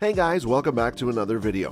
Hey guys, welcome back to another video.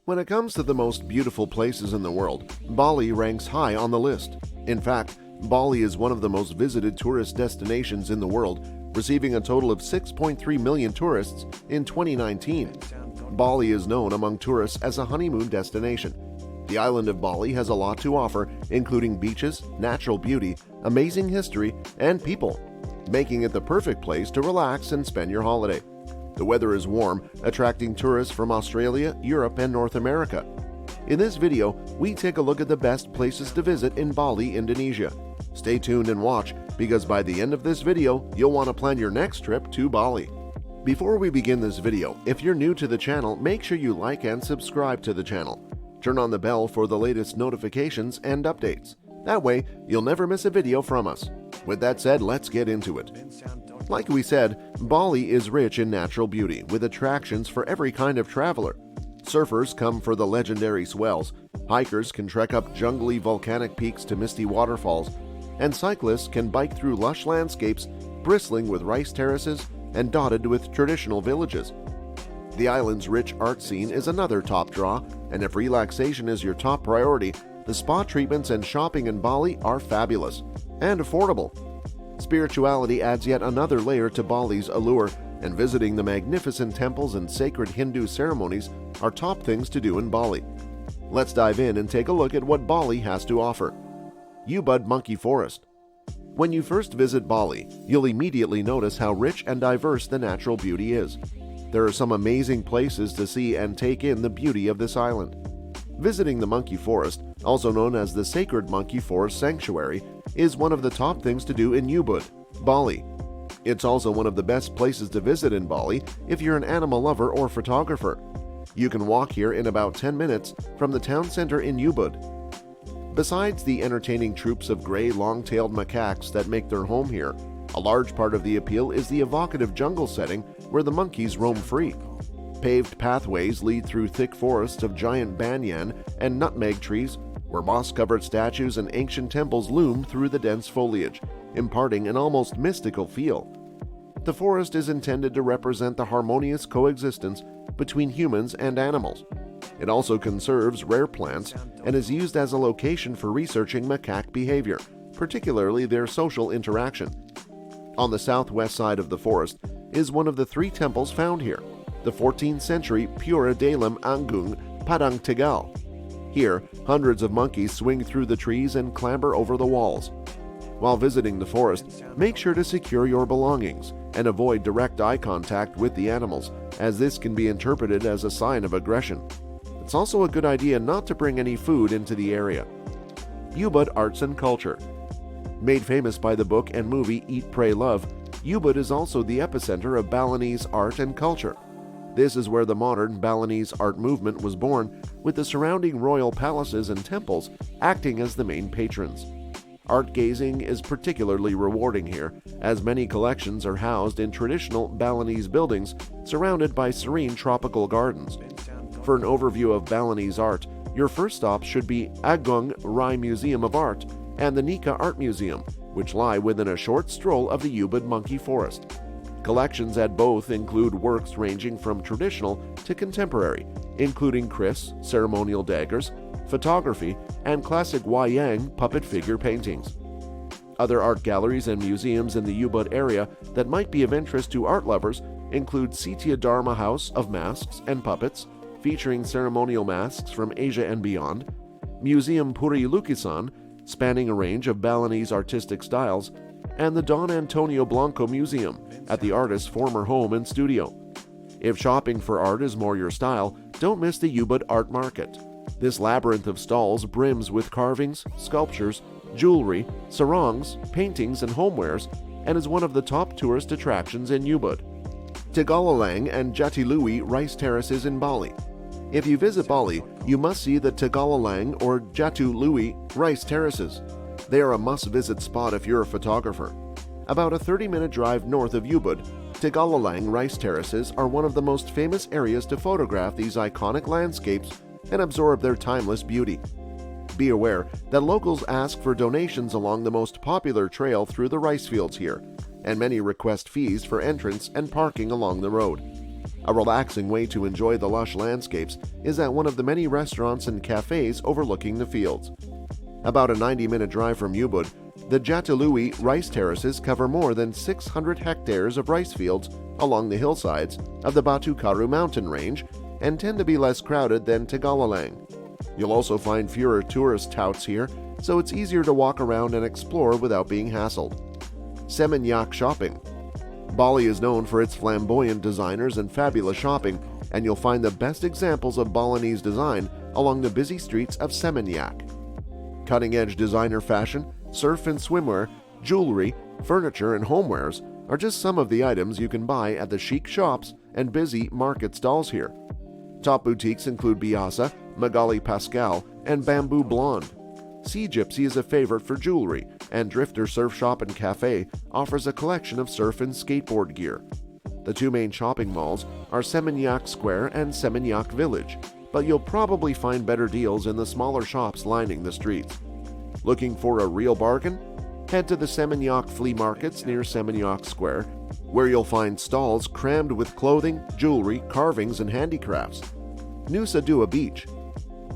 When it comes to the most beautiful places in the world, Bali ranks high on the list. In fact, Bali is one of the most visited tourist destinations in the world, receiving a total of 6.3 million tourists in 2019. Bali is known among tourists as a honeymoon destination. The island of Bali has a lot to offer, including beaches, natural beauty, amazing history, and people, making it the perfect place to relax and spend your holiday. The weather is warm, attracting tourists from Australia, Europe, and North America. In this video, we take a look at the best places to visit in Bali, Indonesia. Stay tuned and watch, because by the end of this video, you'll want to plan your next trip to Bali. Before we begin this video, if you're new to the channel, make sure you like and subscribe to the channel. Turn on the bell for the latest notifications and updates. That way, you'll never miss a video from us. With that said, let's get into it. Like we said, Bali is rich in natural beauty, with attractions for every kind of traveler. Surfers come for the legendary swells, hikers can trek up jungly volcanic peaks to misty waterfalls, and cyclists can bike through lush landscapes bristling with rice terraces and dotted with traditional villages. The island's rich art scene is another top draw, and if relaxation is your top priority, the spa treatments and shopping in Bali are fabulous and affordable. Spirituality adds yet another layer to Bali's allure, and visiting the magnificent temples and sacred Hindu ceremonies are top things to do in Bali. Let's dive in and take a look at what Bali has to offer. Ubud Monkey Forest. When you first visit Bali, you'll immediately notice how rich and diverse the natural beauty is. There are some amazing places to see and take in the beauty of this island. Visiting the Monkey Forest, also known as the Sacred Monkey Forest Sanctuary, is one of the top things to do in Ubud, Bali. It's also one of the best places to visit in Bali if you're an animal lover or photographer. You can walk here in about 10 minutes from the town center in Ubud. Besides the entertaining troops of gray long-tailed macaques that make their home here, a large part of the appeal is the evocative jungle setting where the monkeys roam free. Paved pathways lead through thick forests of giant banyan and nutmeg trees, where moss-covered statues and ancient temples loom through the dense foliage, imparting an almost mystical feel. The forest is intended to represent the harmonious coexistence between humans and animals. It also conserves rare plants and is used as a location for researching macaque behavior, particularly their social interaction. On the southwest side of the forest is one of the three temples found here, the 14th century Pura Dalam Anggung Padang Tegal. Here, hundreds of monkeys swing through the trees and clamber over the walls. While visiting the forest, make sure to secure your belongings and avoid direct eye contact with the animals, as this can be interpreted as a sign of aggression. It's also a good idea not to bring any food into the area. Ubud Arts and Culture. Made famous by the book and movie Eat, Pray, Love, Ubud is also the epicenter of Balinese art and culture. This is where the modern Balinese art movement was born, with the surrounding royal palaces and temples acting as the main patrons. Art gazing is particularly rewarding here, as many collections are housed in traditional Balinese buildings surrounded by serene tropical gardens. For an overview of Balinese art, your first stop should be Agung Rai Museum of Art and the Nika Art Museum, which lie within a short stroll of the Ubud Monkey Forest. Collections at both include works ranging from traditional to contemporary, including kris, ceremonial daggers, photography, and classic wayang puppet figure paintings. Other art galleries and museums in the Ubud area that might be of interest to art lovers include Setia Dharma House of Masks and Puppets, featuring ceremonial masks from Asia and beyond, Museum Puri Lukisan, spanning a range of Balinese artistic styles, and the Don Antonio Blanco Museum at the artist's former home and studio. If shopping for art is more your style, don't miss the Ubud Art Market. This labyrinth of stalls brims with carvings, sculptures, jewelry, sarongs, paintings, and homewares, and is one of the top tourist attractions in Ubud. Tegalalang and Jatiluwi rice terraces in Bali. If you visit Bali, you must see the Tegalalang or Jatiluwi rice terraces. They are a must-visit spot if you're a photographer. About a 30-minute drive north of Ubud, Tegalalang rice terraces are one of the most famous areas to photograph these iconic landscapes and absorb their timeless beauty. Be aware that locals ask for donations along the most popular trail through the rice fields here, and many request fees for entrance and parking along the road. A relaxing way to enjoy the lush landscapes is at one of the many restaurants and cafes overlooking the fields. About a 90-minute drive from Ubud, the Jatiluwi rice terraces cover more than 600 hectares of rice fields along the hillsides of the Batu Karu mountain range and tend to be less crowded than Tegalalang. You'll also find fewer tourist touts here, so it's easier to walk around and explore without being hassled. Seminyak shopping. Bali is known for its flamboyant designers and fabulous shopping, and you'll find the best examples of Balinese design along the busy streets of Seminyak. Cutting-edge designer fashion, surf and swimwear, jewelry, furniture, and homewares are just some of the items you can buy at the chic shops and busy market stalls here. Top boutiques include Biasa, Magali Pascal, and Bamboo Blonde. Sea Gypsy is a favorite for jewelry, and Drifter Surf Shop and Cafe offers a collection of surf and skateboard gear. The two main shopping malls are Seminyak Square and Seminyak Village, but you'll probably find better deals in the smaller shops lining the streets. Looking for a real bargain? Head to the Seminyak flea markets near Seminyak Square, where you'll find stalls crammed with clothing, jewelry, carvings, and handicrafts. Nusa Dua Beach.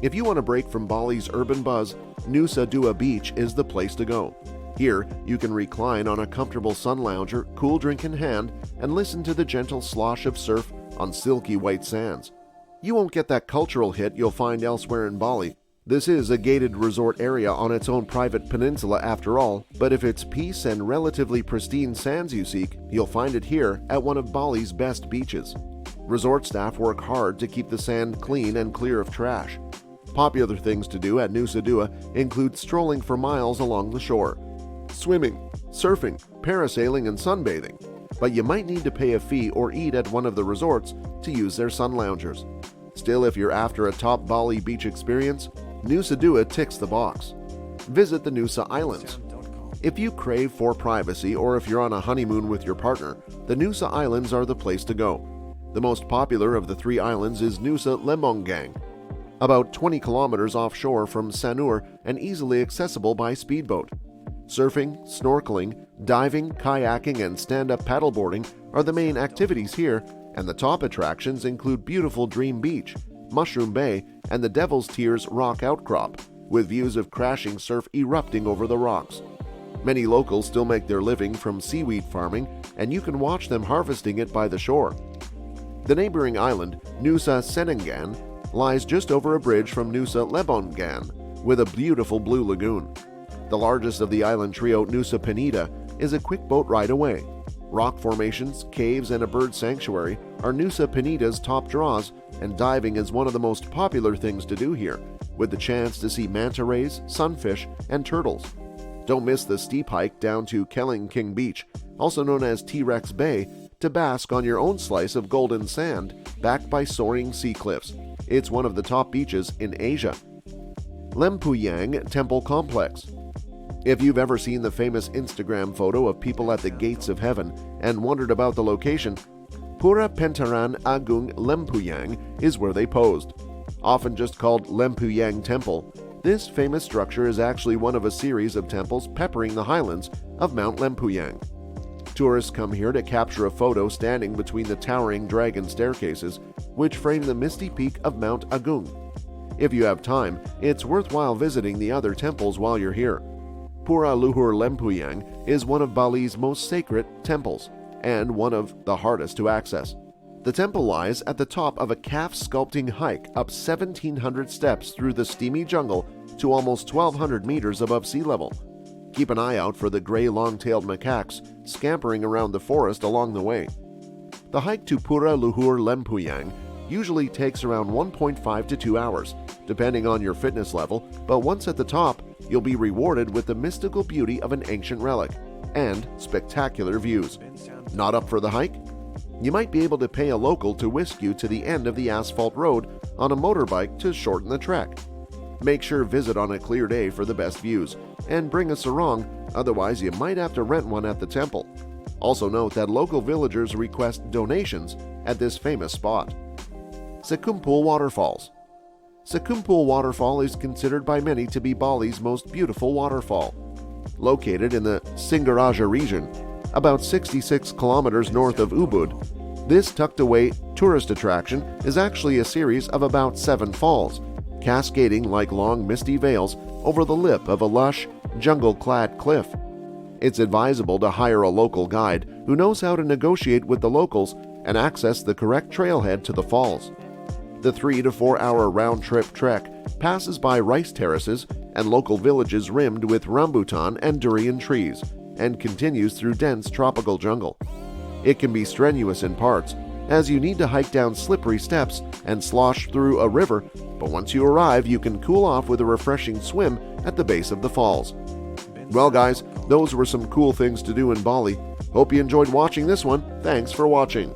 If you want a break from Bali's urban buzz, Nusa Dua Beach is the place to go. Here, you can recline on a comfortable sun lounger, cool drink in hand, and listen to the gentle slosh of surf on silky white sands. You won't get that cultural hit you'll find elsewhere in Bali. This is a gated resort area on its own private peninsula after all, but if it's peace and relatively pristine sands you seek, you'll find it here at one of Bali's best beaches. Resort staff work hard to keep the sand clean and clear of trash. Popular things to do at Nusa Dua include strolling for miles along the shore, swimming, surfing, parasailing, and sunbathing, but you might need to pay a fee or eat at one of the resorts to use their sun loungers. Still, if you're after a top Bali beach experience, Nusa Dua ticks the box. Visit the Nusa Islands. If you crave for privacy or if you're on a honeymoon with your partner, the Nusa Islands are the place to go. The most popular of the three islands is Nusa Lembongan, about 20 kilometers offshore from Sanur and easily accessible by speedboat. Surfing, snorkeling, diving, kayaking, and stand-up paddleboarding are the main activities here, and the top attractions include beautiful Dream Beach, Mushroom Bay, and the Devil's Tears rock outcrop, with views of crashing surf erupting over the rocks. Many locals still make their living from seaweed farming, and you can watch them harvesting it by the shore. The neighboring island, Nusa Senengan, lies just over a bridge from Nusa Lembongan, with a beautiful blue lagoon. The largest of the island trio, Nusa Penida, is a quick boat ride away. Rock formations, caves, and a bird sanctuary are Nusa Penida's top draws, and diving is one of the most popular things to do here, with the chance to see manta rays, sunfish, and turtles. Don't miss the steep hike down to Keling King Beach, also known as T-Rex Bay, to bask on your own slice of golden sand backed by soaring sea cliffs. It's one of the top beaches in Asia. Lempuyang Temple Complex. If you've ever seen the famous Instagram photo of people at the gates of heaven and wondered about the location, Pura Pentaran Agung Lempuyang is where they posed. Often just called Lempuyang Temple, this famous structure is actually one of a series of temples peppering the highlands of Mount Lempuyang. Tourists come here to capture a photo standing between the towering dragon staircases, which frame the misty peak of Mount Agung. If you have time, it's worthwhile visiting the other temples while you're here. Pura Luhur Lempuyang is one of Bali's most sacred temples, and one of the hardest to access. The temple lies at the top of a calf-sculpting hike up 1,700 steps through the steamy jungle to almost 1,200 meters above sea level. Keep an eye out for the gray long-tailed macaques scampering around the forest along the way. The hike to Pura Luhur Lempuyang usually takes around 1.5 to 2 hours, depending on your fitness level, but once at the top, you'll be rewarded with the mystical beauty of an ancient relic and spectacular views. Not up for the hike? You might be able to pay a local to whisk you to the end of the asphalt road on a motorbike to shorten the trek. Make sure visit on a clear day for the best views, and bring a sarong, otherwise you might have to rent one at the temple. Also note that local villagers request donations at this famous spot. Sekumpul Waterfalls. Sekumpul Waterfall is considered by many to be Bali's most beautiful waterfall. Located in the Singaraja region, about 66 kilometers north of Ubud, this tucked away tourist attraction is actually a series of about 7 falls, cascading like long misty veils over the lip of a lush, jungle-clad cliff. It's advisable to hire a local guide who knows how to negotiate with the locals and access the correct trailhead to the falls. The 3 to 4 hour round-trip trek passes by rice terraces and local villages rimmed with rambutan and durian trees, and continues through dense tropical jungle. It can be strenuous in parts, as you need to hike down slippery steps and slosh through a river, but once you arrive, you can cool off with a refreshing swim at the base of the falls. Well guys, those were some cool things to do in Bali. Hope you enjoyed watching this one. Thanks for watching.